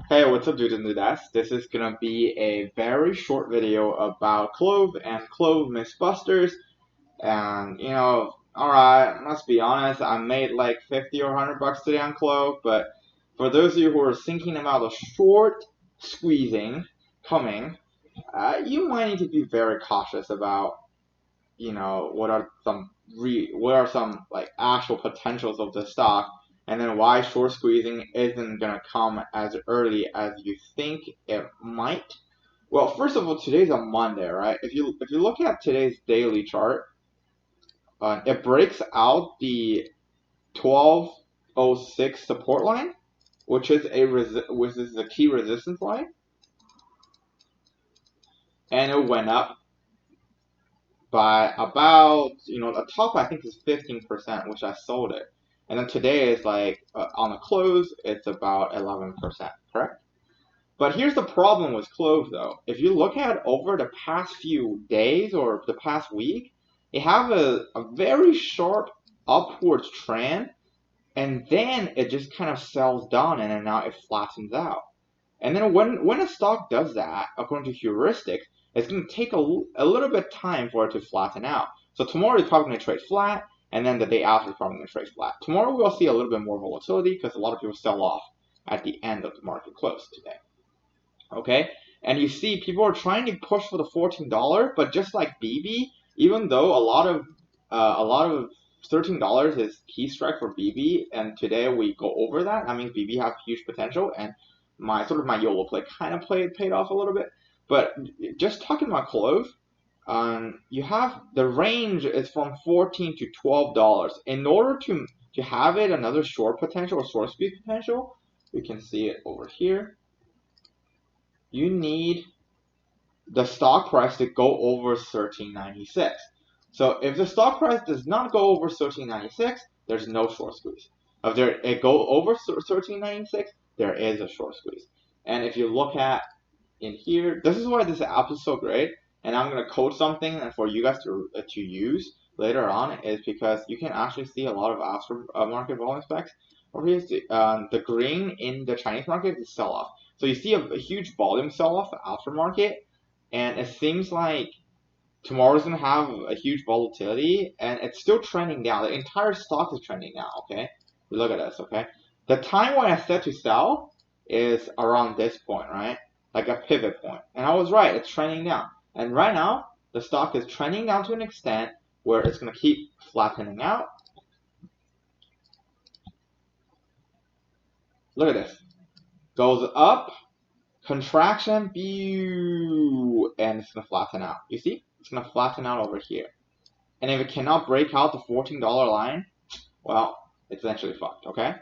Hey, what's up, dudes and dudettes? This is gonna be a very short video about CLOV and CLOV Mythbusters. And alright, let's be honest, I made like 50 or 100 bucks today on CLOV, but for those of you who are thinking about a short squeezing coming, you might need to be very cautious about, what are some like actual potentials of the stock, and then why short squeezing isn't gonna come as early as you think it might. Well, first of all, today's a Monday, right? If you look at today's daily chart, it breaks out the 1206 support line, which is a key resistance line, and it went up by about, the top I think is 15%, which I sold it. And then today is like, on the close, it's about 11%, correct? But here's the problem with CLOV though. If you look at over the past few days or the past week, it have a very sharp upwards trend, and then it just kind of sells down and then now it flattens out. And then when a stock does that, according to heuristics, it's going to take a little bit of time for it to flatten out. So tomorrow it's probably going to trade flat, and then the day after it's probably going to trade flat. Tomorrow we'll see a little bit more volatility because a lot of people sell off at the end of the market close today. Okay, and you see people are trying to push for the $14, but just like BB, even though a lot of $13 is key strike for BB, and today we go over that. That means BB has huge potential, and my YOLO play kind of paid off a little bit. But just talking about CLOV, you have the range is from $14 to $12. In order to have it another short potential or short squeeze potential, you can see it over here. You need the stock price to go over 13.96. So if the stock price does not go over 13.96, there's no short squeeze. If it go over 13.96, there is a short squeeze. And if you look at in here, this is why this app is so great. And I'm gonna code something for you guys to use later on, is because you can actually see a lot of aftermarket volume specs. Over here, the green in the Chinese market is sell off. So you see a huge volume sell-off aftermarket, and it seems like tomorrow's going to have a huge volatility, and it's still trending down. The entire stock is trending down, okay? Look at this, okay? The time when I set to sell is around this point, right? Like a pivot point. And I was right, it's trending down. And right now, the stock is trending down to an extent where it's going to keep flattening out. Look at this. Goes up, contraction, and it's going to flatten out. You see? It's going to flatten out over here. And if it cannot break out the $14 line, well, it's eventually fucked, okay?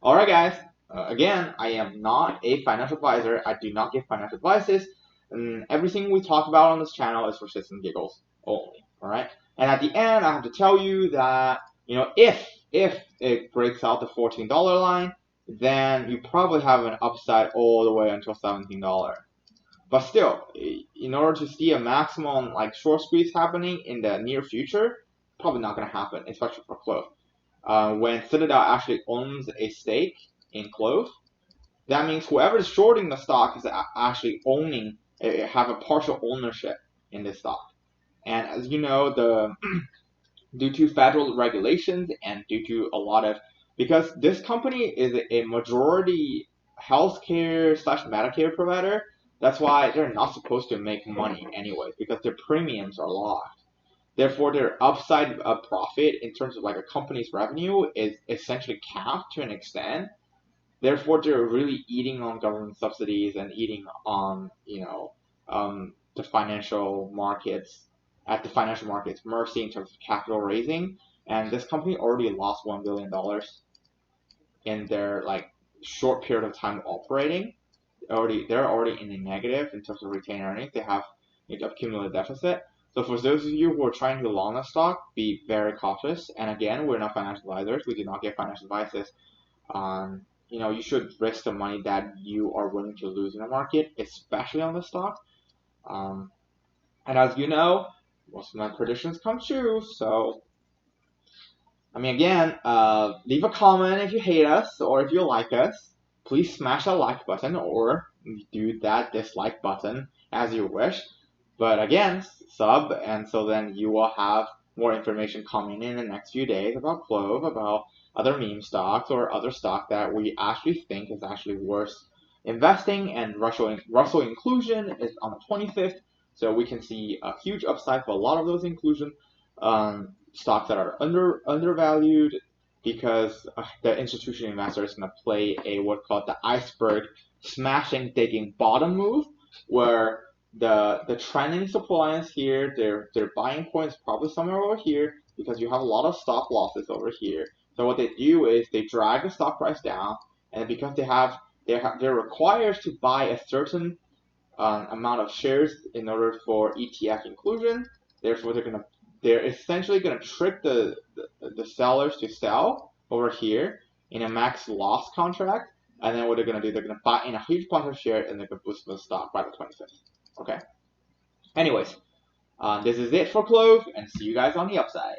Alright, guys. Again, I am not a financial advisor. I do not give financial advices. And everything we talk about on this channel is for shits and giggles only, alright? And at the end, I have to tell you that, if it breaks out the $14 line, then you probably have an upside all the way until $17. But still, in order to see a maximum like short squeeze happening in the near future, probably not going to happen, especially for CLOV. When Citadel actually owns a stake in CLOV, that means whoever is shorting the stock is actually have a partial ownership in this stock. And as you know, due to federal regulations and due to a lot of, because this company is a majority healthcare / Medicare provider, that's why they're not supposed to make money anyway, because their premiums are locked. Therefore, their upside of profit in terms of like a company's revenue is essentially capped to an extent. Therefore, they're really eating on government subsidies and eating on, the financial markets, at the financial markets mercy in terms of capital raising. And this company already lost $1 billion in their like short period of time operating. They're already in the negative in terms of retained earnings. They have accumulated deficit. So for those of you who are trying to long a stock, be very cautious. And again, we're not financial advisors. We do not give financial advices. You should risk the money that you are willing to lose in the market, especially on the stock. And as you know, most of my predictions come true. So, again, leave a comment if you hate us or if you like us. please smash that like button or do that dislike button as you wish. But again, sub, and so then you will have more information coming in the next few days about CLOV, about other meme stocks or other stock that we actually think is actually worth investing. And Russell inclusion is on the 25th, so we can see a huge upside for a lot of those inclusion stocks that are undervalued, because the institutional investor is going to play a what's called the iceberg smashing digging bottom move, where the trending supply is here. Their buying point is probably somewhere over here, because you have a lot of stop losses over here. So what they do is they drag the stock price down, and because they're required to buy a certain amount of shares in order for ETF inclusion. Therefore, they're essentially gonna trick the sellers to sell over here in a max loss contract, and then what they're gonna do, they're gonna buy in a huge bunch of shares and they're gonna boost the stock by the 25th. Okay. Anyways, this is it for CLOV, and see you guys on the upside.